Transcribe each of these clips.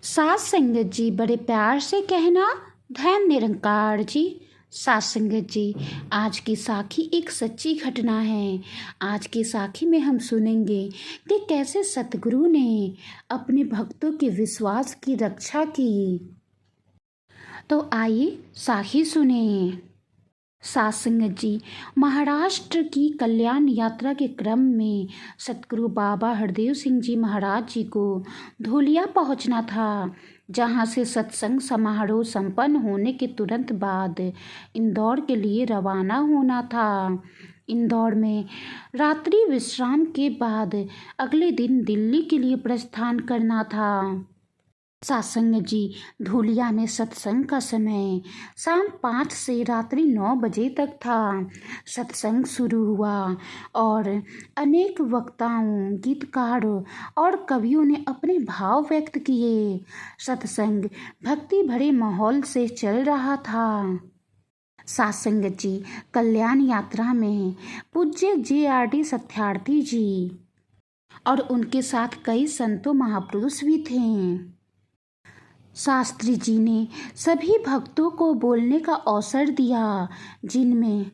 सास संगत जी बड़े प्यार से कहना। धन निरंकार जी। सास संगत जी, आज की साखी एक सच्ची घटना है। आज की साखी में हम सुनेंगे कि कैसे सतगुरु ने अपने भक्तों के विश्वास की रक्षा की। तो आइए साखी सुने। सास संगत जी, महाराष्ट्र की कल्याण यात्रा के क्रम में सतगुरु बाबा हरदेव सिंह जी महाराज जी को धूलिया पहुंचना था, जहां से सत्संग समारोह संपन्न होने के तुरंत बाद इंदौर के लिए रवाना होना था। इंदौर में रात्रि विश्राम के बाद अगले दिन दिल्ली के लिए प्रस्थान करना था। सासंग जी, धूलिया में सत्संग का समय शाम 5 से रात्रि 9 बजे तक था। सत्संग शुरू हुआ और अनेक वक्ताओं, गीतकारों और कवियों ने अपने भाव व्यक्त किए। सत्संग भक्ति भरे माहौल से चल रहा था। सासंग जी, कल्याण यात्रा में पूज्य JRD सत्यार्थी जी और उनके साथ कई संतों महापुरुष भी थे। शास्त्री जी ने सभी भक्तों को बोलने का अवसर दिया, जिनमें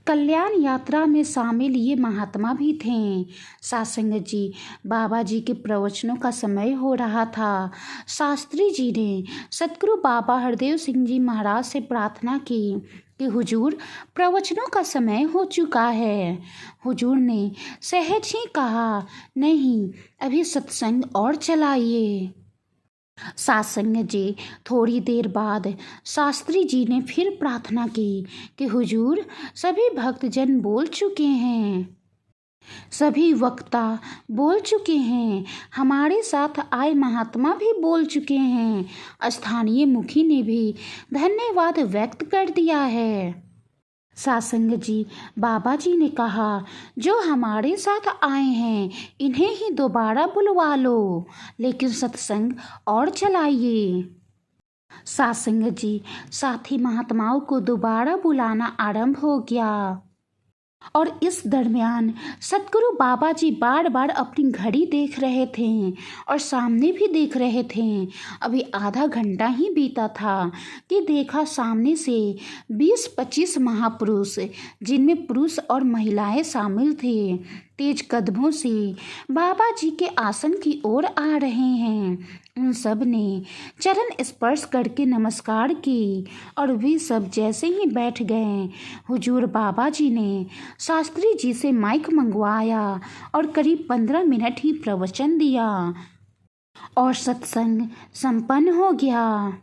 कल्याण यात्रा में शामिल ये महात्मा भी थे। सासंग जी, बाबा जी के प्रवचनों का समय हो रहा था। शास्त्री जी ने सतगुरु बाबा हरदेव सिंह जी महाराज से प्रार्थना की कि हुजूर, प्रवचनों का समय हो चुका है। हुजूर ने सहज ही कहा, नहीं, अभी सत्संग और चलाइए। सासंग जी, थोड़ी देर बाद शास्त्री जी ने फिर प्रार्थना की कि हुजूर, सभी भक्तजन बोल चुके हैं, सभी वक्ता बोल चुके हैं, हमारे साथ आए महात्मा भी बोल चुके हैं, स्थानीय मुखी ने भी धन्यवाद व्यक्त कर दिया है। सासंग जी, बाबा जी ने कहा, जो हमारे साथ आए हैं इन्हें ही दोबारा बुलवा लो, लेकिन सत्संग और चलाइए। सासंग जी, साथी महात्माओं को दोबारा बुलाना आरंभ हो गया और इस दरमियान सतगुरु बाबा जी बार बार अपनी घड़ी देख रहे थे और सामने भी देख रहे थे। अभी आधा घंटा ही बीता था कि देखा सामने से 20-25 महापुरुष, जिनमें पुरुष और महिलाएं शामिल थे, तेज कदमों से बाबा जी के आसन की ओर आ रहे हैं। उन सब ने चरण स्पर्श करके नमस्कार की और वे सब जैसे ही बैठ गए, हुजूर बाबा जी ने शास्त्री जी से माइक मंगवाया और करीब 15 मिनट ही प्रवचन दिया और सत्संग संपन्न हो गया।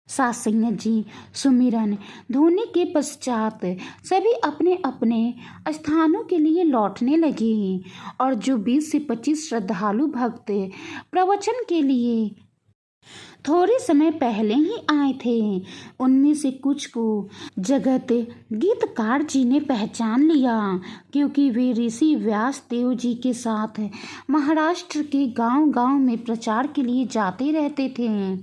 सासंग जी, सुमिरन धोने के पश्चात सभी अपने अपने स्थानों के लिए लौटने लगे और जो 20 से 25 श्रद्धालु भक्त प्रवचन के लिए थोड़े समय पहले ही आए थे, उनमें से कुछ को जगत गीतकार जी ने पहचान लिया, क्योंकि वे ऋषि व्यास देव जी के साथ महाराष्ट्र के गांव-गांव में प्रचार के लिए जाते रहते थे।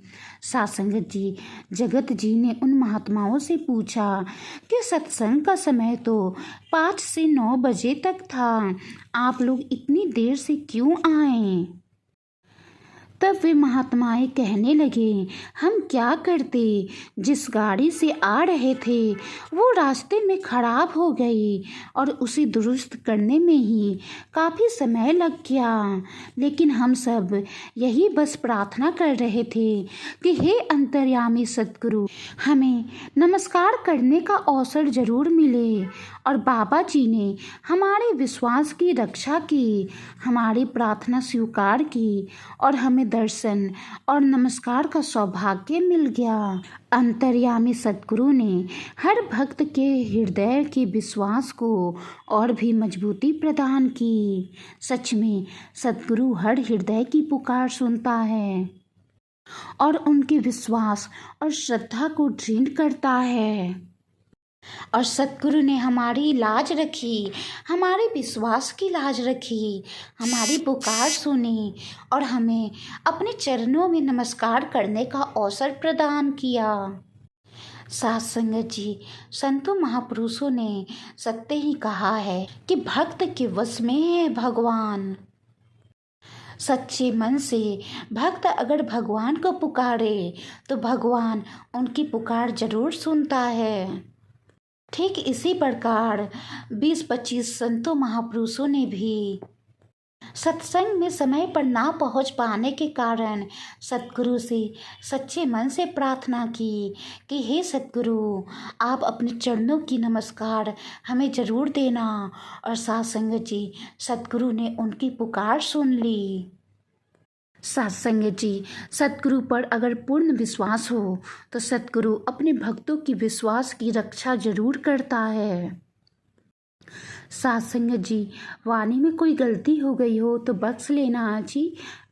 सासंग जी, जगत जी ने उन महात्माओं से पूछा कि सत्संग का समय तो 5 से 9 बजे तक था, आप लोग इतनी देर से क्यों आए? तब वे महात्माएं कहने लगे, हम क्या करते, जिस गाड़ी से आ रहे थे वो रास्ते में खराब हो गई और उसे दुरुस्त करने में ही काफ़ी समय लग गया, लेकिन हम सब यही बस प्रार्थना कर रहे थे कि हे अंतर्यामी सतगुरु, हमें नमस्कार करने का अवसर जरूर मिले। और बाबा जी ने हमारे विश्वास की रक्षा की, हमारी प्रार्थना स्वीकार की और हमें दर्शन और नमस्कार का सौभाग्य मिल गया। अंतर्यामी सतगुरु ने हर भक्त के हृदय के विश्वास को और भी मजबूती प्रदान की। सच में सतगुरु हर हृदय की पुकार सुनता है और उनके विश्वास और श्रद्धा को दृढ़ करता है। और सतगुरु ने हमारी लाज रखी, हमारे विश्वास की लाज रखी, हमारी पुकार सुनी और हमें अपने चरणों में नमस्कार करने का अवसर प्रदान किया। सासंग जी, संतों महापुरुषों ने सत्य ही कहा है कि भक्त के वश में है भगवान। सच्चे मन से भक्त अगर भगवान को पुकारे तो भगवान उनकी पुकार जरूर सुनता है। ठीक इसी प्रकार 20-25 संतों महापुरुषों ने भी सत्संग में समय पर ना पहुंच पाने के कारण सतगुरु से सच्चे मन से प्रार्थना की कि हे सतगुरु, आप अपने चरणों की नमस्कार हमें जरूर देना। और साथ संगत जी, सतगुरु ने उनकी पुकार सुन ली। साथ संगत जी, सतगुरु पर अगर पूर्ण विश्वास हो तो सतगुरु अपने भक्तों की विश्वास की रक्षा जरूर करता है। साथ संगत जी, वाणी में कोई गलती हो गई हो तो बख्श लेना जी,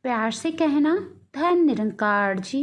प्यार से कहना। धन्य निरंकार जी।